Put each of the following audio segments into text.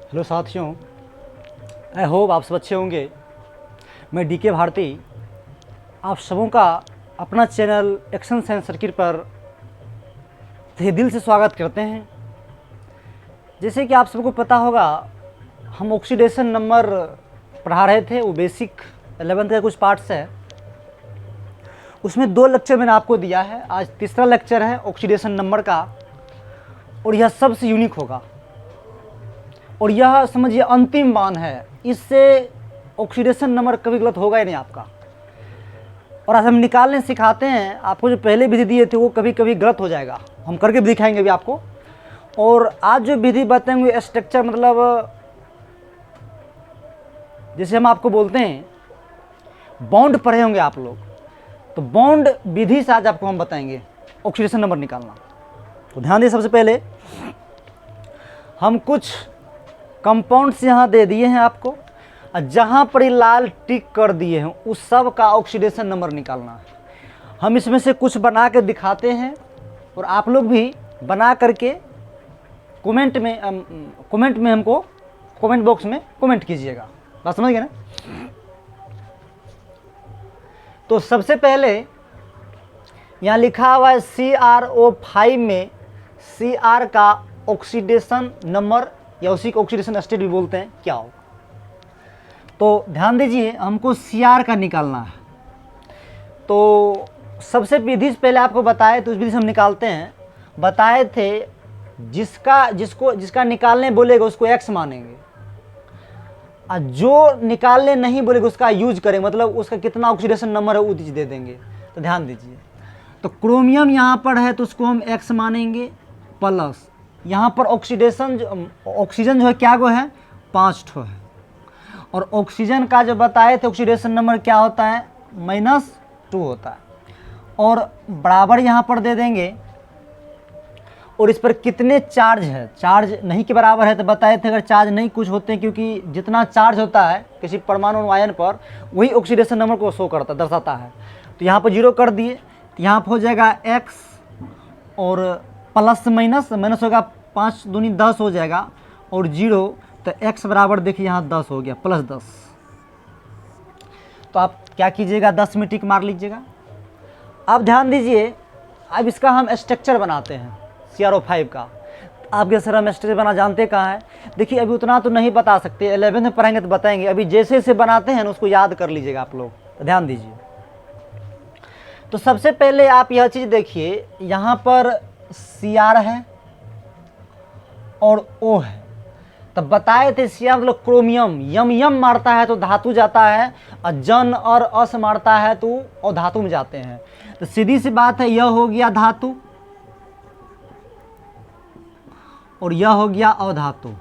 Hello साथियों, I hope आप सब अच्छे होंगे। मैं डीके भारती आप सबों का अपना चैनल एक्शन साइंस सर्किट पर तहे दिल से स्वागत करते हैं। जैसे कि आप सबको पता होगा, हम ऑक्सीडेशन नंबर पढ़ा रहे थे। वो बेसिक 11th का कुछ पार्ट्स है, उसमें 2 लेक्चर मैंने आपको दिया है। आज तीसरा लेक्चर है ऑक्सीडेशन नंबर का, और यह सबसे यूनिक होगा और यह समझिए अंतिम मान है। इससे ऑक्सीडेशन नंबर कभी गलत होगा ही नहीं आपका। और आज हम निकालने सिखाते हैं। आपको जो पहले विधि दिए थे वो कभी कभी गलत हो जाएगा, हम करके भी दिखाएंगे भी आपको। और आज जो विधि बताएंगे स्ट्रक्चर, मतलब जैसे हम आपको बोलते हैं बॉन्ड पढ़े होंगे आप लोग, तो बॉन्ड विधि से आज आपको हम बताएंगे ऑक्सीडेशन नंबर निकालना। तो ध्यान दिए, सबसे पहले हम कुछ कंपाउंड्स यहाँ दे दिए हैं आपको, और जहाँ पर ये लाल टिक कर दिए हैं उस सब का ऑक्सीडेशन नंबर निकालना है। हम इसमें से कुछ बना के दिखाते हैं और आप लोग भी बना करके कमेंट में हमको कमेंट बॉक्स में कमेंट कीजिएगा। बात समझ गए ना? तो सबसे पहले यहाँ लिखा हुआ है CrO5 में Cr का ऑक्सीडेशन नंबर या उसी को ऑक्सीडेशन स्टेट भी बोलते हैं, क्या होगा। तो ध्यान दीजिए, हमको Cr का निकालना है। तो सबसे विधि से पहले आपको बताए, तो उस विधि से हम निकालते हैं। बताए थे जिसका निकालने बोलेगा उसको x मानेंगे, और जो निकालने नहीं बोलेगा उसका यूज करेंगे, मतलब उसका कितना ऑक्सीडेशन नंबर है वो चीज दे देंगे। तो ध्यान दीजिए, तो क्रोमियम यहाँ पर है तो उसको हम x मानेंगे, प्लस यहाँ पर ऑक्सीजन जो है क्या गो है, 5 ठो है। और ऑक्सीजन का जो बताए थे ऑक्सीडेशन नंबर क्या होता है, -2 होता है। और बराबर यहाँ पर दे देंगे, और इस पर कितने चार्ज है, चार्ज नहीं के बराबर है। तो बताए थे अगर चार्ज नहीं कुछ होते हैं, क्योंकि जितना चार्ज होता है किसी परमाणु आयन पर वही ऑक्सीडेशन नंबर को शो करता दर्शाता है। तो यहाँ पर 0 कर दिए, तो यहाँ पर हो जाएगा x, और प्लस माइनस होगा, 5 दूनी 10 हो जाएगा, और 0, तो x बराबर देखिए यहाँ 10 हो गया, +10। तो आप क्या कीजिएगा, 10 में टिक मार लीजिएगा। अब ध्यान दीजिए, अब इसका हम स्ट्रक्चर बनाते हैं CrO5 का। आपके सर हम स्ट्रक्चर बना जानते कहाँ है, देखिए अभी उतना तो नहीं बता सकते, 11th में पढ़ेंगे तो बताएंगे। अभी जैसे जैसे बनाते हैं ना उसको याद कर लीजिएगा आप लोग। तो ध्यान दीजिए, तो सबसे पहले आप यह चीज़ देखिए, यहाँ पर Cr है और O है। तब बताए थे Cr मतलब क्रोमियम, यम मारता है तो धातु जाता है, और जन और अस मारता है तो अधातु में जाते हैं। तो सीधी सी बात है, यह हो गया धातु और यह हो गया अधातु।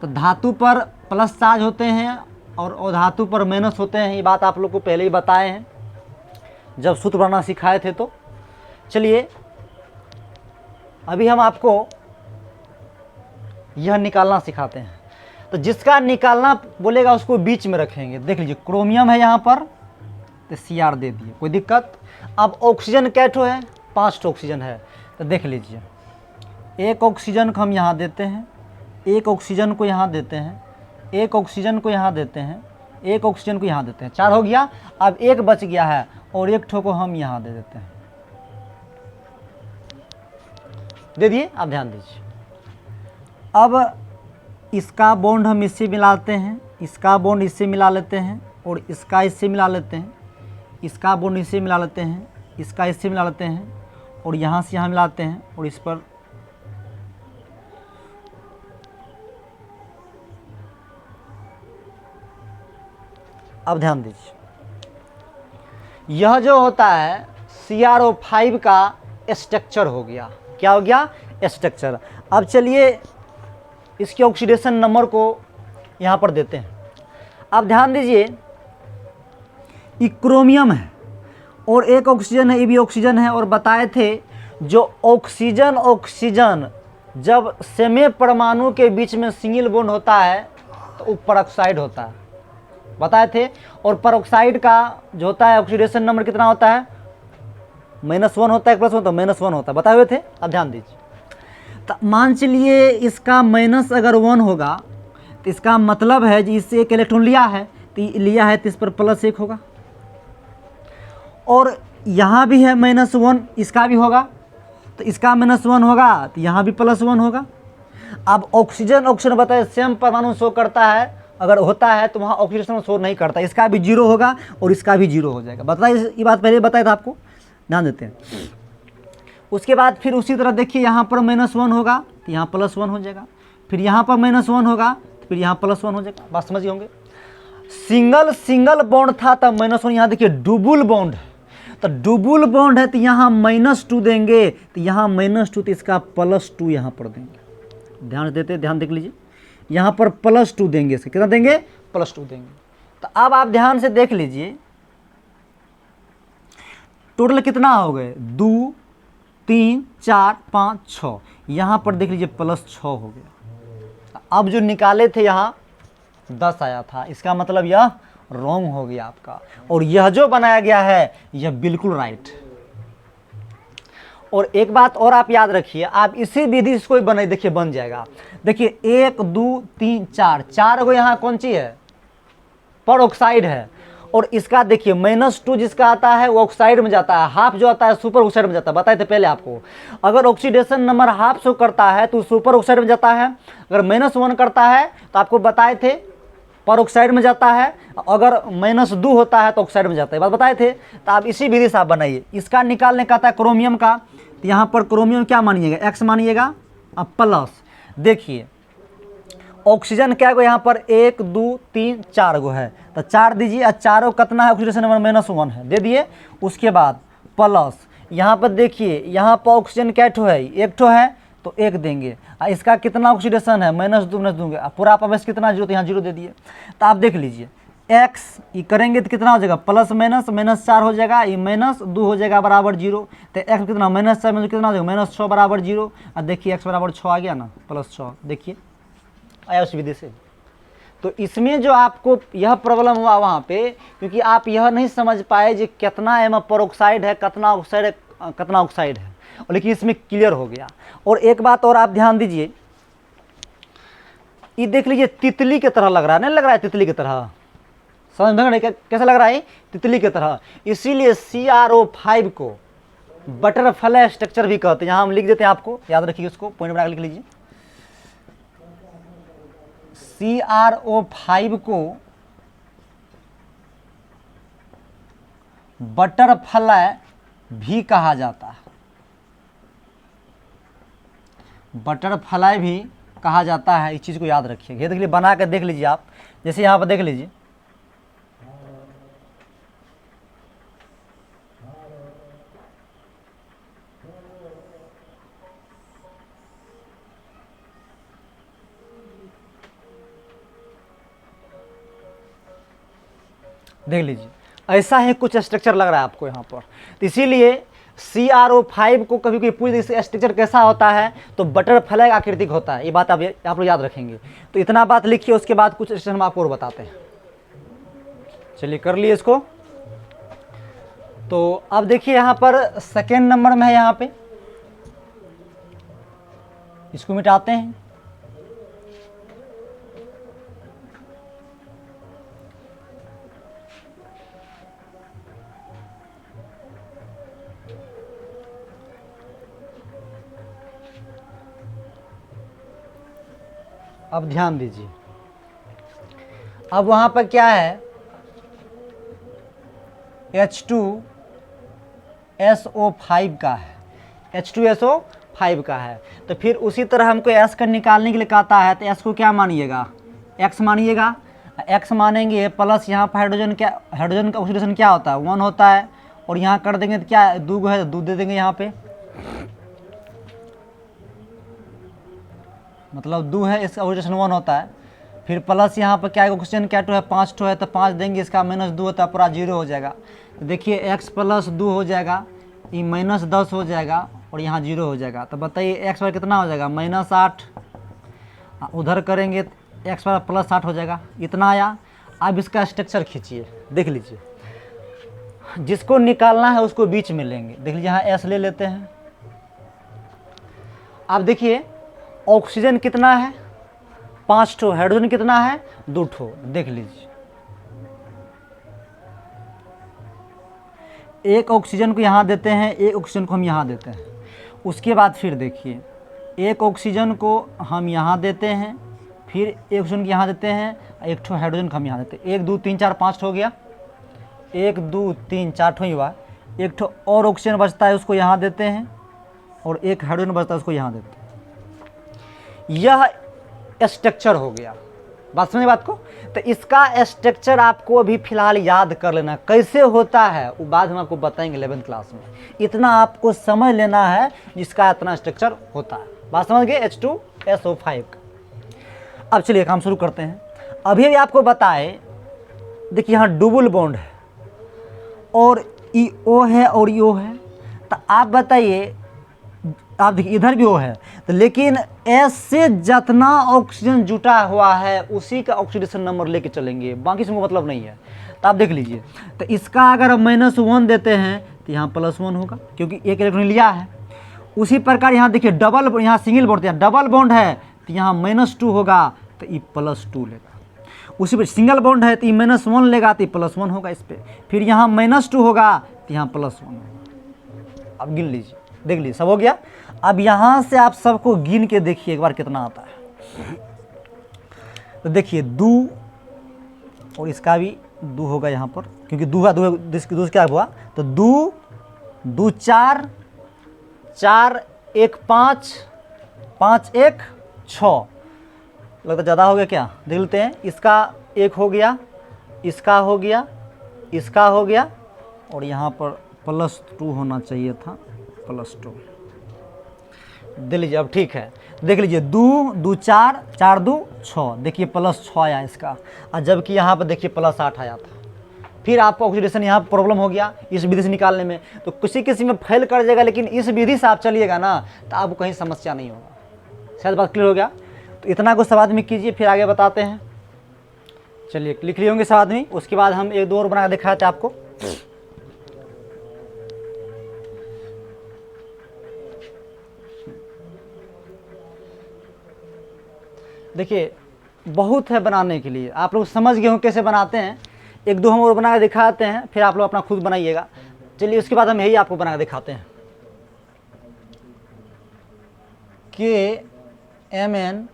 तो धातु पर प्लस चार्ज होते हैं और अधातु पर माइनस होते हैं। ये बात आप लोग को पहले ही बताए हैं जब सूत्र बनाना सिखाए थे। तो चलिए अभी हम आपको यह निकालना सिखाते हैं। तो जिसका निकालना बोलेगा उसको बीच में रखेंगे। देख लीजिए, क्रोमियम है यहाँ पर, तो Cr दे दिए, कोई दिक्कत। अब ऑक्सीजन क्या ठो है, 5 ठो ऑक्सीजन है। तो देख लीजिए, एक ऑक्सीजन को हम यहाँ देते हैं, एक ऑक्सीजन को यहाँ देते हैं, एक ऑक्सीजन को यहाँ देते हैं, एक ऑक्सीजन को यहाँ देते हैं, 4 हो गया। अब एक बच गया है और एक ठो को हम यहाँ दे देते हैं, दे दिए। अब ध्यान दीजिए, अब इसका बॉन्ड हम इससे मिलाते हैं, इसका बॉन्ड इससे मिला लेते हैं, और इसका इससे मिला लेते हैं, इसका बॉन्ड इससे मिला लेते हैं, इसका इससे मिला लेते हैं, और यहाँ से यहाँ मिलाते हैं, और इस पर अब ध्यान दीजिए, यह जो होता है CrO5 का स्ट्रक्चर हो गया। क्या हो गया, स्ट्रक्चर। अब चलिए इसके ऑक्सीडेशन नंबर को यहाँ पर देते हैं। अब ध्यान दीजिए, ये क्रोमियम है और एक ऑक्सीजन है, ये भी ऑक्सीजन है। और बताए थे जो ऑक्सीजन जब सेमे परमाणु के बीच में सिंगल बॉन्ड होता है तो वो परऑक्साइड होता है, बताए थे। और परऑक्साइड का जो होता है ऑक्सीडेशन नंबर कितना होता है, -1 होता है, +1 तो -1 होता है, बताए हुए थे। अब ध्यान दीजिए, तो मान चलिए इसका माइनस अगर 1 होगा तो इसका मतलब है जी इससे एक इलेक्ट्रॉन लिया है, तो इस पर +1 होगा। और यहाँ भी है -1, इसका भी होगा, तो इसका -1 होगा तो यहाँ भी +1 होगा। अब ऑक्सीजन बताए सेम परमाणु शो करता है, अगर होता है तो वहाँ ऑक्सीडेशन शो नहीं करता, इसका भी 0 होगा और इसका भी 0 हो जाएगा। बताइए, ये बात पहले बताया था आपको, ध्यान देते हैं। उसके बाद फिर उसी तरह देखिए यहाँ पर -1 होगा तो यहाँ +1 हो जाएगा, फिर यहाँ पर -1 होगा तो फिर यहाँ +1 हो जाएगा। बात समझ होंगे। सिंगल बॉन्ड था तब -1, यहाँ देखिए डबल बॉन्ड है, तो डबल बॉन्ड है तो यहाँ -2 देंगे, तो यहाँ -2 तो इसका +2 यहाँ पर देंगे। ध्यान देते, ध्यान देख लीजिए, यहाँ पर +2 देंगे, इसके कितना देंगे, +2 देंगे। तो अब आप ध्यान से देख लीजिए टोटल कितना हो गए, 2 3 4 5 6, यहाँ पर देख लीजिए +6 हो गया। अब जो निकाले थे यहाँ 10 आया था, इसका मतलब यह रॉन्ग हो गया आपका, और यह जो बनाया गया है यह बिल्कुल राइट। और एक बात और आप याद रखिए, आप इसी विधि से कोई बनाई, देखिए बन जाएगा। देखिए 1 2 3 4 गो यहाँ कौन सी है, पर ऑक्साइड है, और इसका देखिए -2 जिसका आता है वो ऑक्साइड में जाता है, हाफ जो आता है सुपर ऑक्साइड में जाता है। बताए थे पहले आपको, अगर ऑक्सीडेशन नंबर हाफ शो करता है तो सुपर ऑक्साइड में जाता है, अगर -1 करता है तो आपको बताए थे पर ऑक्साइड में जाता है, अगर -2 होता है तो ऑक्साइड में जाता है, बात बताए थे। तो आप इसी विधि से आप बनाइए। इसका निकालने का था क्रोमियम का, तो यहाँ पर क्रोमियम क्या मानिएगा, X मानिएगा, अब प्लस देखिए ऑक्सीजन क्या गो यहाँ पर 1 2 3 4 गो है, तो 4 दीजिए, और चारों कितना है, ऑक्सीडेशन नंबर -1 है, दे दिए। उसके बाद प्लस यहाँ पर देखिए, यहाँ पर ऑक्सीजन क्या ठो है, 1 ठो है तो 1 देंगे, इसका कितना ऑक्सीडेशन है -2 दूंगे, पूरा आप अवश्य कितना 0, तो यहाँ 0 दे दिए। तो आप देख लीजिए x ये करेंगे तो कितना हो जाएगा, +- हो जाएगा, ये -2 हो जाएगा बराबर 0, तो x कितना -4 में कितना हो जाएगा, -6 बराबर 0, और देखिए x बराबर 6 आ गया ना, +6, देखिए आया उस विधि से। तो इसमें जो आपको यह प्रॉब्लम हुआ वहाँ पे, क्योंकि आप यह नहीं समझ पाए कि कितना एम पेरोक्साइड है, कितना ऑक्साइड है, लेकिन इसमें क्लियर हो गया। और एक बात और आप ध्यान दीजिए, ये देख लीजिए तितली की तरह लग रहा है, नहीं लग रहा है तितली की तरह, समझ में कैसा लग रहा है, तितली की तरह। इसीलिए CrO5 को बटरफ्लाई स्ट्रक्चर भी कहते हैं। यहाँ हम लिख देते हैं, आपको याद रखिए, उसको पॉइंट बना के लिख लीजिए। CrO5 को बटरफ्लाई भी कहा जाता है, बटरफ्लाई भी कहा जाता है, इस चीज़ को याद रखिए। ये देख लीजिए, बना कर देख लीजिए आप, जैसे यहाँ पर देख लीजिए, देख लीजिए ऐसा ही कुछ स्ट्रक्चर लग रहा है आपको यहाँ पर। तो इसीलिए CrO5 को कभी कोई पूछ दे स्ट्रक्चर कैसा होता है, तो बटरफ्लाई आकृतिक होता है। ये बात आप लोग याद रखेंगे। तो इतना बात लिखिए, उसके बाद कुछ स्ट्रक्चर हम आपको और बताते हैं। चलिए कर लिए इसको। तो अब देखिए यहाँ पर सेकेंड नंबर में है, यहाँ पे इसको मिटाते हैं। अब ध्यान दीजिए, अब वहां पर क्या है, H2SO5 का है, H2SO5 का है। तो फिर उसी तरह हमको S का निकालने के लिए कहता है, तो S को क्या मानिएगा, X मानिएगा। X मानेंगे प्लस यहाँ पर हाइड्रोजन का ऑक्सीडेशन क्या होता है, 1 होता है, और यहाँ कर देंगे तो क्या 2 है, 2 दे देंगे यहाँ पे, मतलब 2 है, इसका ऑक्सीडेशन 1 होता है। फिर प्लस यहाँ पर क्या है, ऑक्सीजन क्या टू है, 5 टू है, तो 5 देंगे, इसका -2 होता है, पूरा 0 हो जाएगा। तो देखिए x + 2 हो जाएगा, ये -10 हो जाएगा, और यहाँ 0 हो जाएगा। तो बताइए x पर कितना हो जाएगा, -8, उधर करेंगे तो x पर +8 हो जाएगा, इतना आया। अब इसका स्ट्रक्चर खींचिए, देख लीजिए, जिसको निकालना है उसको बीच में लेंगे। देख लीजिए यहाँ S ले लेते हैं। अब देखिए ऑक्सीजन कितना है 5 ठो, हाइड्रोजन कितना है 2 ठो। देख लीजिए, एक ऑक्सीजन को यहाँ देते हैं, एक ऑक्सीजन को हम यहाँ देते हैं। उसके बाद फिर देखिए, एक ऑक्सीजन को हम यहाँ देते हैं, फिर एक ऑक्सीजन को यहाँ देते हैं, एक ठो हाइड्रोजन को हम यहाँ देते हैं। 1 2 3 4 5 ठो हो गया, 1 2 3 4 ठो ही हुआ। एक ठो और ऑक्सीजन बचता है, उसको यहाँ देते हैं, और एक हाइड्रोजन बचता है, उसको यहाँ देते हैं। यह स्ट्रक्चर हो गया। बात समझे बात को? तो इसका स्ट्रक्चर आपको अभी फिलहाल याद कर लेना, कैसे होता है वो बाद हम आपको बताएंगे 11th क्लास में। इतना आपको समझ लेना है जिसका इतना स्ट्रक्चर होता है। बात समझ गए? H2SO5 का। अब चलिए काम शुरू करते हैं। अभी भी आपको बताए, देखिए यहाँ डबल बॉन्ड है और O है और O है, तो आप बताइए, आप देखिए इधर भी O है, तो लेकिन S से जितना ऑक्सीजन जुटा हुआ है उसी का ऑक्सीडेशन नंबर लेके चलेंगे, बाकी इसमें मतलब नहीं है। तो आप देख लीजिए, तो इसका अगर हम -1 देते हैं तो यहाँ +1 होगा, क्योंकि एक इलेक्ट्रॉन लिया है। उसी प्रकार यहाँ देखिए डबल, यहाँ सिंगल बॉन्ड है, डबल बॉन्ड है तो यहाँ -2 होगा, तो ये +2 लेगा। उसी पर सिंगल बॉन्ड है तो ये -1 लेगा, तो ये +1 होगा इस पर। फिर यहाँ -2 होगा तो यहाँ +1 होगा। अब गिन लीजिए, देख लीजिए सब हो गया। अब यहाँ से आप सबको गिन के देखिए एक बार कितना आता है। तो देखिए 2, और इसका भी 2 होगा यहाँ पर, क्योंकि 2 क्या हुआ, तो 2 2 4 4 1 5 5 1 6, लगता ज़्यादा हो गया क्या? देख लेते हैं। इसका 1 हो गया, इसका हो गया, इसका हो गया, और यहाँ पर +2 होना चाहिए था, +2 देख लीजिए। अब ठीक है, देख लीजिए 2 2 4 4 2 6, देखिए +6 आया इसका, और जबकि यहाँ पर देखिए +8 आया था। फिर आपको ऑक्सीडेशन यहाँ प्रॉब्लम हो गया इस विधि से निकालने में, तो किसी में फेल कर जाएगा, लेकिन इस विधि से आप चलिएगा ना तो आपको कहीं समस्या नहीं होगा। शायद बात क्लियर हो गया? तो इतना कुछ सब आदमी कीजिए, फिर आगे बताते हैं। चलिए लिख लिए होंगे सब आदमी। उसके बाद हम 1 2 और बना के दिखाए थे आपको। देखिए बहुत है बनाने के लिए, आप लोग समझ गए हो कैसे बनाते हैं। 1 2 हम और बना के दिखाते हैं, फिर आप लोग अपना खुद बनाइएगा। चलिए उसके बाद हम यही आपको बना के दिखाते हैं। KMnO4,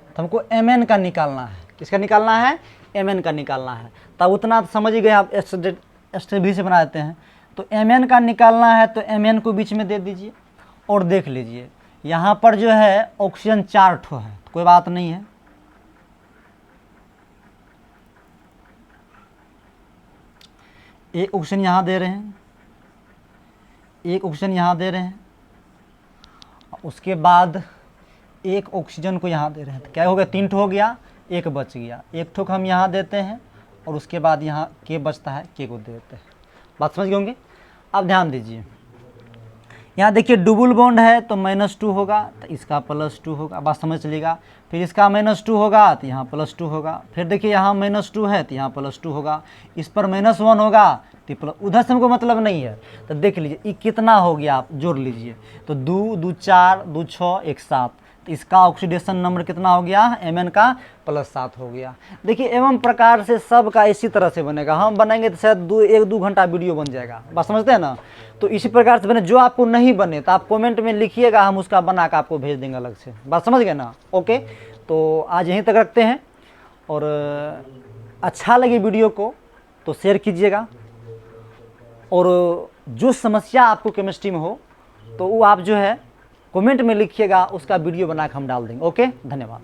तो हमको Mn का निकालना है। किसका निकालना है? Mn का निकालना है। तब उतना तो समझ ही गए आप, भी से बना देते हैं। तो Mn का निकालना है, तो Mn को बीच में दे दीजिए, और देख लीजिए यहाँ पर जो है ऑक्सीजन 4 ठो है, तो कोई बात नहीं है। एक ऑक्सीजन यहाँ दे रहे हैं, एक ऑक्सीजन यहाँ दे रहे हैं, उसके बाद एक ऑक्सीजन को यहाँ दे रहे हैं, तो क्या हो गया? 3 ठो हो गया, एक बच गया। 1 ठो को हम यहाँ देते हैं, और उसके बाद यहाँ K बचता है, K को देते हैं। बात समझ गए होंगे? अब ध्यान दीजिए, यहाँ देखिए डबल बॉन्ड है तो -2 होगा, तो इसका +2 होगा। बात समझ चलिएगा। फिर इसका -2 होगा तो यहाँ +2 होगा। फिर देखिए यहाँ -2 है तो यहाँ +2 होगा। इस पर -1 होगा तो उधर से हमको मतलब नहीं है। तो देख लीजिए ये कितना हो गया, आप जोड़ लीजिए। तो 2 2 4 2 6 1 7, तो इसका ऑक्सीडेशन नंबर कितना हो गया? Mn का +7 हो गया। देखिए एवं प्रकार से सब का इसी तरह से बनेगा। हम बनाएंगे तो शायद 1-2 घंटा वीडियो बन जाएगा। बात समझते हैं ना? तो इसी प्रकार से बने। जो आपको नहीं बने तो आप कमेंट में लिखिएगा, हम उसका बना कर आपको भेज देंगे अलग से। बात समझ गए ना? ओके, तो आज यहीं तक रखते हैं, और अच्छा लगे वीडियो को तो शेयर कीजिएगा, और जो समस्या आपको केमिस्ट्री में हो तो वो आप जो है कमेंट में लिखिएगा, उसका वीडियो बना के हम डाल देंगे। ओके, धन्यवाद।